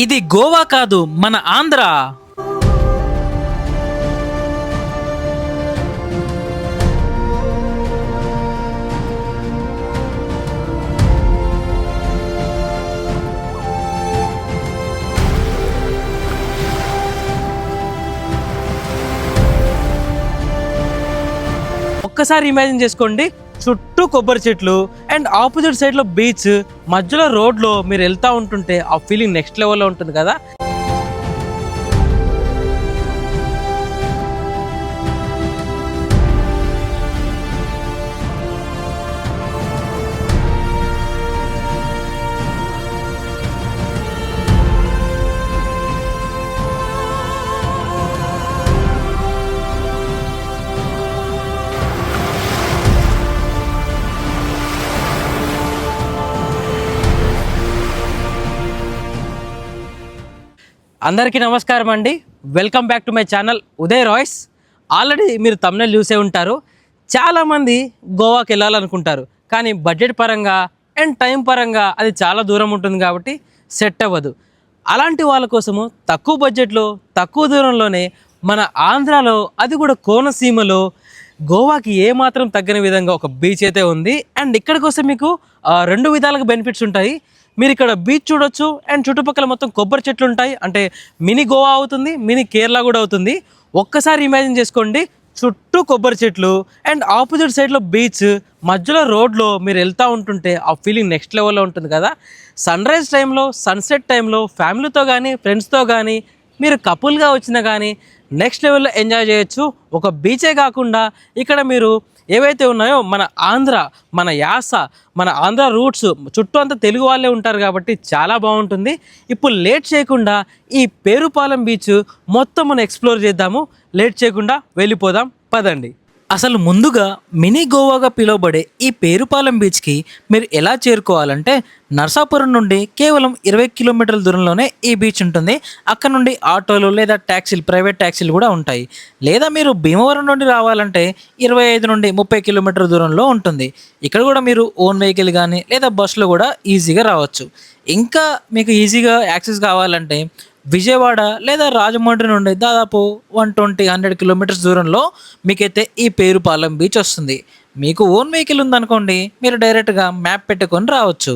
ఇది గోవా కాదు, మన ఆంధ్ర. ఒక్కసారి ఇమాజిన్ చేసుకోండి, చుట్టూ కొబ్బరి చెట్లు అండ్ ఆపోజిట్ సైడ్ లో బీచ్, మధ్యలో రోడ్ లో మీరు వెళ్తా ఉంటుంటే ఆ ఫీలింగ్ నెక్స్ట్ లెవెల్లో ఉంటుంది కదా. అందరికీ నమస్కారం అండి, welcome back to my channel Uday Royce. Already మీరు తమ్నెల్ చూసే ఉంటారు. చాలామంది గోవాకి వెళ్ళాలనుకుంటారు, కానీ బడ్జెట్ పరంగా అండ్ టైం పరంగా అది చాలా దూరం ఉంటుంది కాబట్టి సెట్ అవ్వదు. అలాంటి వాళ్ళ కోసము తక్కువ బడ్జెట్లో తక్కువ దూరంలోనే మన ఆంధ్రాలో, అది కూడా కోనసీమలో గోవాకి ఏమాత్రం తగ్గని విధంగా ఒక బీచ్ అయితే ఉంది. అండ్ ఇక్కడికి వస్తే మీకు రెండు విధాలుగా బెనిఫిట్స్ ఉంటాయి. మీరు ఇక్కడ బీచ్ చూడొచ్చు అండ్ చుట్టుపక్కల మొత్తం కొబ్బరి చెట్లు ఉంటాయి. అంటే మినీ గోవా అవుతుంది, మినీ కేరళ కూడా అవుతుంది. ఒక్కసారి ఇమాజిన్ చేసుకోండి, చుట్టూ కొబ్బరి చెట్లు అండ్ ఆపోజిట్ సైడ్లో బీచ్, మధ్యలో రోడ్లో మీరు వెళ్తూ ఉంటుంటే ఆ ఫీలింగ్ నెక్స్ట్ లెవెల్లో ఉంటుంది కదా. సన్ రైజ్ టైంలో, సన్సెట్ టైంలో ఫ్యామిలీతో కానీ ఫ్రెండ్స్తో కానీ మీరు కపుల్గా వచ్చినా కానీ నెక్స్ట్ లెవెల్లో ఎంజాయ్ చేయొచ్చు. ఒక బీచే కాకుండా ఇక్కడ మీరు ఏవైతే ఉన్నాయో మన ఆంధ్ర, మన యాస, మన ఆంధ్ర రూట్స్ చుట్టూ అంతా తెలుగు వాళ్ళే ఉంటారు కాబట్టి చాలా బాగుంటుంది. ఇప్పుడు లేట్ చేయకుండా ఈ పేరుపాలెం బీచ్ మొత్తం మనం ఎక్స్ప్లోర్ చేద్దాము. లేట్ చేయకుండా వెళ్ళిపోదాం, పదండి. అసలు ముందుగా మినీ గోవాగా పిలువబడే ఈ పేరుపాలెం బీచ్కి మీరు ఎలా చేరుకోవాలంటే, నర్సాపురం నుండి కేవలం 20 కిలోమీటర్ల దూరంలోనే ఈ బీచ్ ఉంటుంది. అక్కడ నుండి ఆటోలు లేదా ట్యాక్సీలు, ప్రైవేట్ ట్యాక్సీలు కూడా ఉంటాయి. లేదా మీరు భీమవరం నుండి రావాలంటే 25 నుండి 30 కిలోమీటర్ల దూరంలో ఉంటుంది. ఇక్కడ కూడా మీరు ఓన్ వెహికల్ కానీ లేదా బస్సులో కూడా ఈజీగా రావచ్చు. ఇంకా మీకు ఈజీగా యాక్సెస్ కావాలంటే విజయవాడ లేదా రాజమండ్రి నుండి దాదాపు 120-100 కిలోమీటర్స్ దూరంలో మీకైతే ఈ పేరుపాలెం బీచ్ వస్తుంది. మీకు ఓన్ వెహికల్ ఉందనుకోండి, మీరు డైరెక్ట్గా మ్యాప్ పెట్టుకొని రావచ్చు.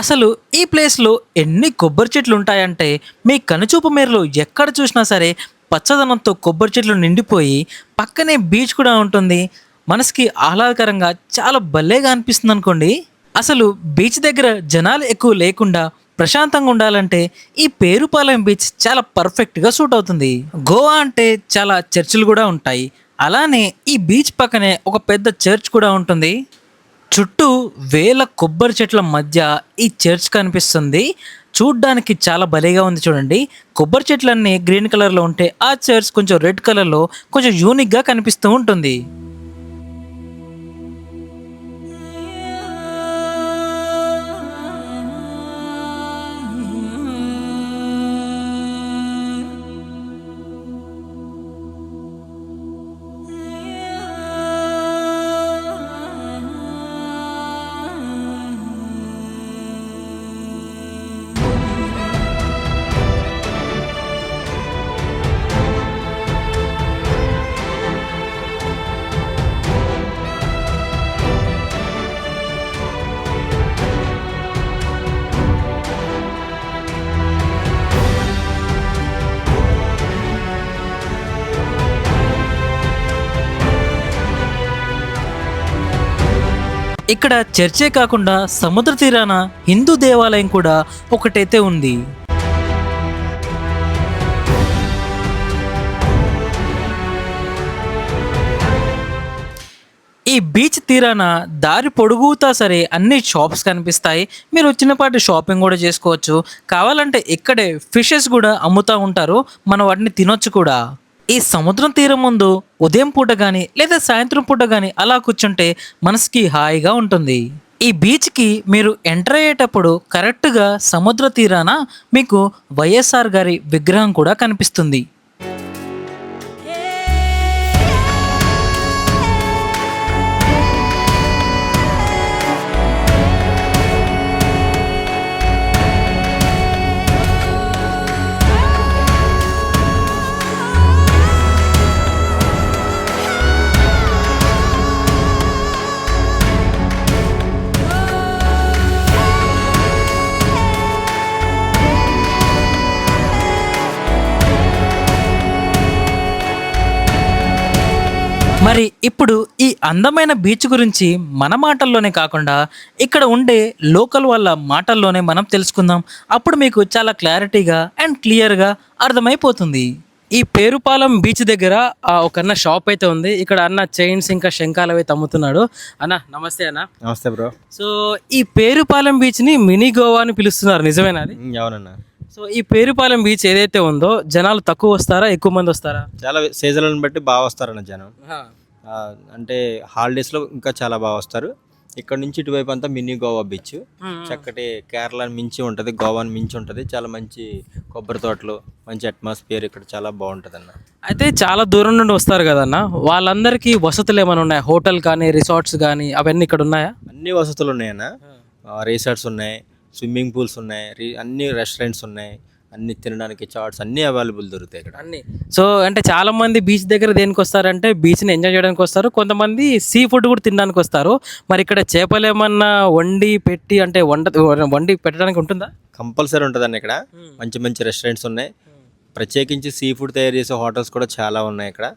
అసలు ఈ ప్లేస్లో ఎన్ని కొబ్బరి చెట్లు ఉంటాయంటే, మీ కనుచూపు మేరలో ఎక్కడ చూసినా సరే పచ్చదనంతో కొబ్బరి చెట్లు నిండిపోయి పక్కనే బీచ్ కూడా ఉంటుంది. మనసుకి ఆహ్లాదకరంగా చాలా భలేగా అనిపిస్తుంది అనుకోండి. అసలు బీచ్ దగ్గర జనాలు ఎక్కువ లేకుండా ప్రశాంతంగా ఉండాలంటే ఈ పేరుపాలెం బీచ్ చాలా పర్ఫెక్ట్గా సూట్ అవుతుంది. గోవా అంటే చాలా చర్చిలు కూడా ఉంటాయి. అలానే ఈ బీచ్ పక్కనే ఒక పెద్ద చర్చ్ కూడా ఉంటుంది. చుట్టూ వేల కొబ్బరి చెట్ల మధ్య ఈ చర్చ్ కనిపిస్తుంది. చూడ్డానికి చాలా భలేగా ఉంది చూడండి. కొబ్బరి చెట్లన్నీ గ్రీన్ కలర్లో ఉంటే ఆ చర్చ్ కొంచెం రెడ్ కలర్లో కొంచెం యూనిక్గా కనిపిస్తూ ఉంటుంది. ఇక్కడ చర్చే కాకుండా సముద్ర తీరాన హిందూ దేవాలయం కూడా ఒకటైతే ఉంది. ఈ బీచ్ తీరాన దారి పొడుగుతా సరే అన్ని షాప్స్ కనిపిస్తాయి. మీరు చిన్నపాటి షాపింగ్ కూడా చేసుకోవచ్చు. కావాలంటే ఇక్కడే ఫిషెస్ కూడా అమ్ముతూ ఉంటారు, మనం వాటిని తినొచ్చు కూడా. ఈ సముద్రం తీరం ముందు ఉదయం పూట కానీ లేదా సాయంత్రం పూట కానీ అలా కూర్చుంటే మనసుకి హాయిగా ఉంటుంది. ఈ బీచ్కి మీరు ఎంటర్ అయ్యేటప్పుడు కరెక్ట్గా సముద్ర తీరాన మీకు వైఎస్ఆర్ గారి విగ్రహం కూడా కనిపిస్తుంది. మరి ఇప్పుడు ఈ అందమైన బీచ్ గురించి మన మాటల్లోనే కాకుండా ఇక్కడ ఉండే లోకల్ వాళ్ళ మాటల్లోనే మనం తెలుసుకుందాం. అప్పుడు మీకు చాలా క్లారిటీగా అండ్ క్లియర్గా అర్థమైపోతుంది. ఈ పేరుపాలెం బీచ్ దగ్గర ఒక అన్న షాప్ అయితే ఉంది. ఇక్కడ అన్న చైన్స్ ఇంకా శంఖాలు అయితే అమ్ముతున్నాడు. అన్న నమస్తే అన్న. నమస్తే బ్రో. సో ఈ పేరుపాలెం బీచ్ని మినీ గోవా అని పిలుస్తున్నారు, నిజమేనా అది? అవునన్నా. సో ఈ పేరుపాలెం బీచ్ ఏదైతే ఉందో జనాలు తక్కువ వస్తారా, ఎక్కువ మంది వస్తారా? చాలా సీజన్లను బట్టి బాగా వస్తారన్న జనం. అంటే హాలిడేస్లో ఇంకా చాలా బాగా వస్తారు. ఇక్కడ నుంచి ఇటువైపు అంతా మినీ గోవా బీచ్, చక్కటి కేరళని మించి ఉంటుంది, గోవాని మించి ఉంటుంది. చాలా మంచి కొబ్బరి తోటలు, మంచి అట్మాస్ఫియర్ ఇక్కడ చాలా బాగుంటుంది అన్న. అయితే చాలా దూరం నుండి వస్తారు కదన్న, వాళ్ళందరికీ వసతులు ఏమైనా ఉన్నాయా? హోటల్ కానీ రిసార్ట్స్ కానీ అవన్నీ ఇక్కడ ఉన్నాయా? అన్ని వసతులు ఉన్నాయన్న. రిసార్ట్స్ ఉన్నాయి, స్విమ్మింగ్ పూల్స్ ఉన్నాయి, అన్ని రెస్టారెంట్స్ ఉన్నాయి, అన్ని తినడానికి చాట్స్ అన్నీ అవైలబుల్ దొరుకుతాయి ఇక్కడ అన్ని. సో అంటే చాలా మంది బీచ్ దగ్గర దేనికి వస్తారంటే బీచ్ని ఎంజాయ్ చేయడానికి వస్తారు, కొంతమంది సీ ఫుడ్ కూడా తినడానికి వస్తారు. మరి ఇక్కడ చేపలు ఏమన్నా వండి పెట్టి అంటే వండి పెట్టడానికి ఉంటుందా? కంపల్సరీ ఉంటుందండి. ఇక్కడ మంచి మంచి రెస్టారెంట్స్ ఉన్నాయి, ప్రత్యేకించి సీ ఫుడ్ తయారు చేసే హోటల్స్ కూడా చాలా ఉన్నాయి ఇక్కడ.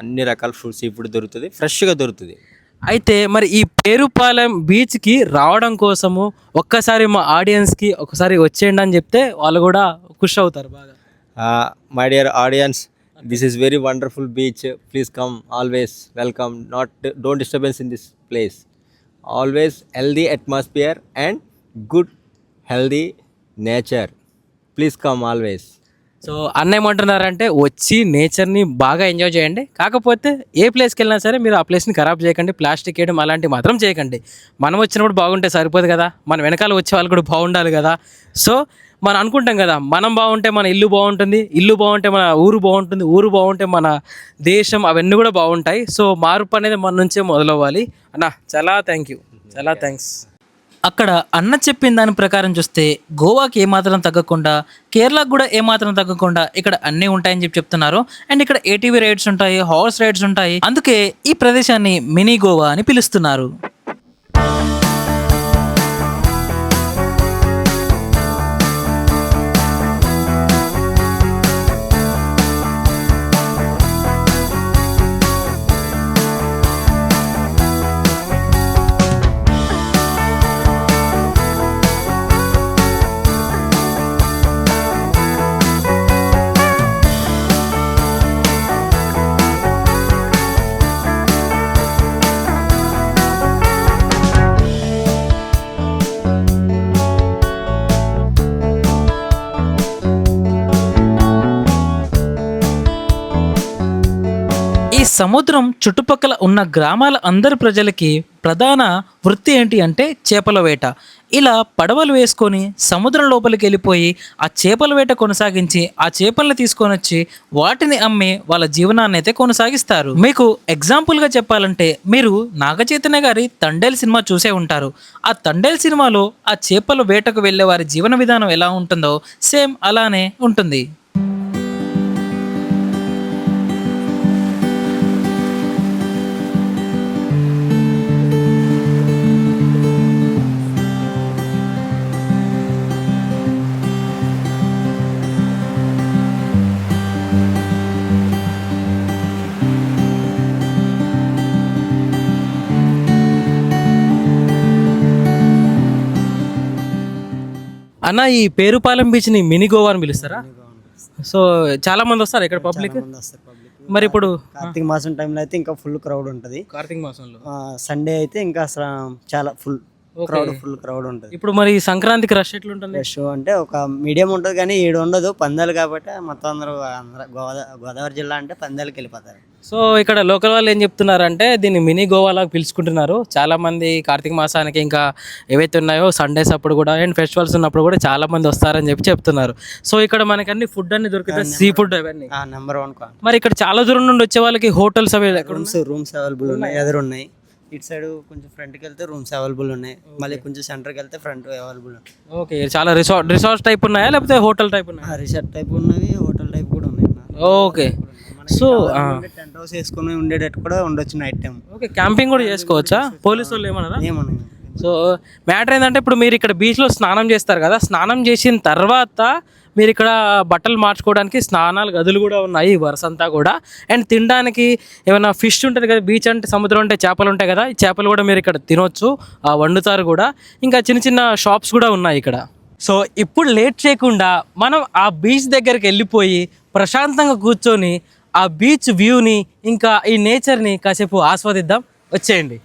అన్ని రకాల సీ ఫుడ్ దొరుకుతుంది, ఫ్రెష్గా దొరుకుతుంది. అయితే మరి ఈ పేరుపాలెం బీచ్కి రావడం కోసము ఒక్కసారి మా ఆడియన్స్కి ఒకసారి వచ్చేయండి అని చెప్తే వాళ్ళు కూడా ఖుషి అవుతారు బాగా. My dear audience, this is very wonderful beach. Please come, always welcome. Don't disturbance in this place. Always healthy atmosphere and good healthy nature. Please come always. So అన్న ఏమంటున్నారంటే వచ్చి నేచర్ని బాగా ఎంజాయ్ చేయండి, కాకపోతే ఏ ప్లేస్కి వెళ్ళినా సరే మీరు ఆ ప్లేస్ని ఖరాబ్ చేయకండి, ప్లాస్టిక్ వేయడం అలాంటివి మాత్రం చేయకండి. మనం వచ్చినప్పుడు బాగుంటే సరిపోదు కదా, మన వెనకాల వచ్చే వాళ్ళు కూడా బాగుండాలి కదా. సో మనం అనుకుంటాం కదా, మనం బాగుంటే మన ఇల్లు బాగుంటుంది, ఇల్లు బాగుంటే మన ఊరు బాగుంటుంది, ఊరు బాగుంటే మన దేశం, అవన్నీ కూడా బాగుంటాయి. సో మార్పు అనేది మన నుంచే మొదలవ్వాలి అన్న. చాలా థ్యాంక్ యూ, చాలా థ్యాంక్స్. అక్కడ అన్న చెప్పిన దాని ప్రకారం చూస్తే గోవాకి ఏమాత్రం తగ్గకుండా, కేరళకు కూడా ఏమాత్రం తగ్గకుండా ఇక్కడ అన్నీ ఉంటాయని చెప్తున్నారు. అండ్ ఇక్కడ ఏటీవీ రైడ్స్ ఉంటాయి, హార్స్ రైడ్స్ ఉంటాయి. అందుకే ఈ ప్రదేశాన్ని మినీ గోవా అని పిలుస్తున్నారు. సముద్రం చుట్టుపక్కల ఉన్న గ్రామాల అందరి ప్రజలకి ప్రధాన వృత్తి ఏంటి అంటే చేపల వేట. ఇలా పడవలు వేసుకొని సముద్రం లోపలికి వెళ్ళిపోయి ఆ చేపల వేట కొనసాగించి ఆ చేపలను తీసుకొని వచ్చి వాటిని అమ్మి వాళ్ళ జీవనాన్ని అయితే కొనసాగిస్తారు. మీకు ఎగ్జాంపుల్గా చెప్పాలంటే మీరు నాగచైతన్య గారి తండేల్ సినిమా చూసే ఉంటారు. ఆ తండేల్ సినిమాలో ఆ చేపల వేటకు వెళ్ళే వారి జీవన విధానం ఎలా ఉంటుందో సేమ్ అలానే ఉంటుంది. అన్న ఈ పేరుపాలెం బీచ్ని మినీ గోవా అని పిలుస్తారా? సో చాలా మంది వస్తారు ఇక్కడ పబ్లిక్. మరి ఇప్పుడు కార్తీక మాసం టైంలో అయితే ఇంకా ఫుల్ క్రౌడ్ ఉంటుంది. కార్తీక మాసంలో సండే అయితే ఇంకా అసలు చాలా ఫుల్ క్రౌడ్ ఉంటుంది. ఇప్పుడు మరి సంక్రాంతికి రష్ ఎట్లుంటుంది? రష్ అంటే ఒక మీడియం ఉంటుంది కానీ ఈడు ఉండదు, పందాలు కాబట్టి మొత్తం అందరూ గోదావరి జిల్లా అంటే పందాలకి వెళ్ళిపోతారు. సో ఇక్కడ లోకల్ వాళ్ళు ఏం చెప్తున్నారంటే దీన్ని మినీ గోవాలాగా పిలుచుకుంటున్నారు. చాలా మంది కార్తీక మాసానికి ఇంకా ఏవైతే ఉన్నాయో సండేస్ అప్పుడు కూడా అండ్ ఫెస్టివల్స్ ఉన్నప్పుడు కూడా చాలా మంది వస్తారని చెప్తున్నారు. సో ఇక్కడ మనకి అన్ని ఫుడ్ అన్ని దొరుకుతాయి, సీ ఫుడ్ అవన్నీ నెంబర్ 1. మరి ఇక్కడ చాలా దూరం నుండి వచ్చే వాళ్ళకి హోటల్స్ అవి రూమ్స్ అవైలబుల్ ఉన్నాయి, ఎదురు ఉన్నాయి. ఇటు సైడ్ కొంచెం ఫ్రంట్కి వెళ్తే రూమ్స్ అవైలబుల్ ఉన్నాయి, మళ్ళీ కొంచెం సెంటర్కి వెళ్తే ఫ్రంట్ అవైలబుల్ ఉన్నాయి. ఓకే, చాలా రిసార్ట్ టైప్ ఉన్నాయా లేకపోతే హోటల్ టైప్ ఉన్నాయా? రిసార్ట్ టైప్ ఉన్నవి, హోటల్ టైప్ కూడా ఉన్నాయి. ఓకే, సో టెంట్ హౌస్ వేసుకుని ఉండేటట్టు కూడా ఉండొచ్చు నైట్ టైం. ఓకే, క్యాంపింగ్ కూడా చేసుకోవచ్చా? పోలీసు వాళ్ళు ఏమన్నా? ఏమన్నా. సో మ్యాటర్ ఏంటంటే ఇప్పుడు మీరు ఇక్కడ బీచ్లో స్నానం చేస్తారు కదా, స్నానం చేసిన తర్వాత మీరు ఇక్కడ బట్టలు మార్చుకోవడానికి స్నానాలు గదులు కూడా ఉన్నాయి ఈ వరుస అంతా కూడా. అండ్ తినడానికి ఏమైనా ఫిష్ ఉంటుంది కదా, బీచ్ అంటే సముద్రం అంటే చేపలు ఉంటాయి కదా, ఈ చేపలు కూడా మీరు ఇక్కడ తినొచ్చు, వండుతారు కూడా. ఇంకా చిన్న చిన్న షాప్స్ కూడా ఉన్నాయి ఇక్కడ. సో ఇప్పుడు లేట్ చేయకుండా మనం ఆ బీచ్ దగ్గరికి వెళ్ళిపోయి ప్రశాంతంగా కూర్చొని ఆ బీచ్ వ్యూని ఇంకా ఈ నేచర్ని కాసేపు ఆస్వాదిద్దాం. వచ్చేయండి.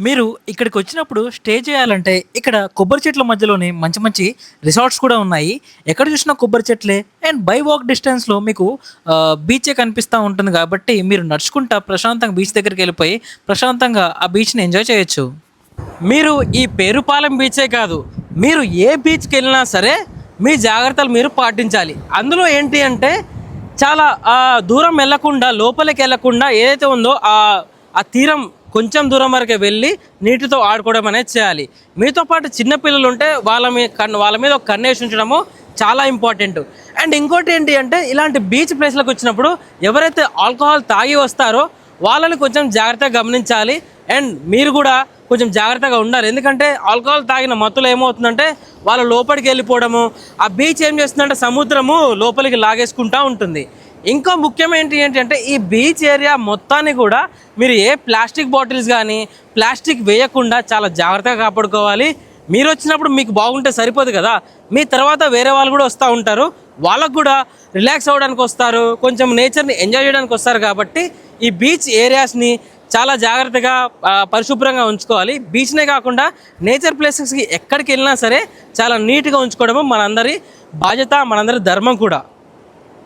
మీరు ఇక్కడికి వచ్చినప్పుడు స్టే చేయాలంటే ఇక్కడ కొబ్బరి చెట్ల మధ్యలోనే మంచి మంచి రిసార్ట్స్ కూడా ఉన్నాయి. ఎక్కడ చూసినా కొబ్బరి చెట్లే. అండ్ బై వాక్ డిస్టెన్స్లో మీకు బీచే కనిపిస్తూ ఉంటుంది కాబట్టి మీరు నడుచుకుంటా ప్రశాంతంగా బీచ్ దగ్గరికి వెళ్ళిపోయి ప్రశాంతంగా ఆ బీచ్ని ఎంజాయ్ చేయొచ్చు. మీరు ఈ పేరుపాలెం బీచే కాదు, మీరు ఏ బీచ్కి వెళ్ళినా సరే మీ జాగ్రత్తలు మీరు పాటించాలి. అందులో ఏంటి అంటే చాలా దూరం వెళ్ళకుండా, లోపలికి వెళ్ళకుండా ఏదైతే ఉందో ఆ తీరం కొంచెం దూరం వరకే వెళ్ళి నీటితో ఆడుకోవడం అనేది చేయాలి. మీతో పాటు చిన్నపిల్లలు ఉంటే వాళ్ళ మీద ఒక కన్నేసి ఉంచడము చాలా ఇంపార్టెంట్. అండ్ ఇంకోటి ఏంటి అంటే ఇలాంటి బీచ్ ప్లేస్లకు వచ్చినప్పుడు ఎవరైతే ఆల్కహాల్ తాగి వస్తారో వాళ్ళని కొంచెం జాగ్రత్తగా గమనించాలి. అండ్ మీరు కూడా కొంచెం జాగ్రత్తగా ఉండాలి. ఎందుకంటే ఆల్కహాల్ తాగిన మత్తులో ఏమవుతుందంటే వాళ్ళ లోపలికి వెళ్ళిపోవడము, ఆ బీచ్ ఏం చేస్తుందంటే సముద్రము లోపలికి లాగేసుకుంటూ ఉంటుంది. ఇంకా ముఖ్యం ఏంటి అంటే ఈ బీచ్ ఏరియా మొత్తాన్ని కూడా మీరు ఏ ప్లాస్టిక్ బాటిల్స్ కానీ ప్లాస్టిక్ వేయకుండా చాలా జాగ్రత్తగా కాపాడుకోవాలి. మీరు వచ్చినప్పుడు మీకు బాగుంటే సరిపోదు కదా, మీ తర్వాత వేరే వాళ్ళు కూడా వస్తూ ఉంటారు, వాళ్ళకు కూడా రిలాక్స్ అవ్వడానికి వస్తారు, కొంచెం నేచర్ని ఎంజాయ్ చేయడానికి వస్తారు. కాబట్టి ఈ బీచ్ ఏరియాస్ని చాలా జాగ్రత్తగా పరిశుభ్రంగా ఉంచుకోవాలి. బీచ్నే కాకుండా నేచర్ ప్లేసెస్కి ఎక్కడికి వెళ్ళినా సరే చాలా నీట్గా ఉంచుకోవడము మనందరి బాధ్యత, మనందరి ధర్మం కూడా.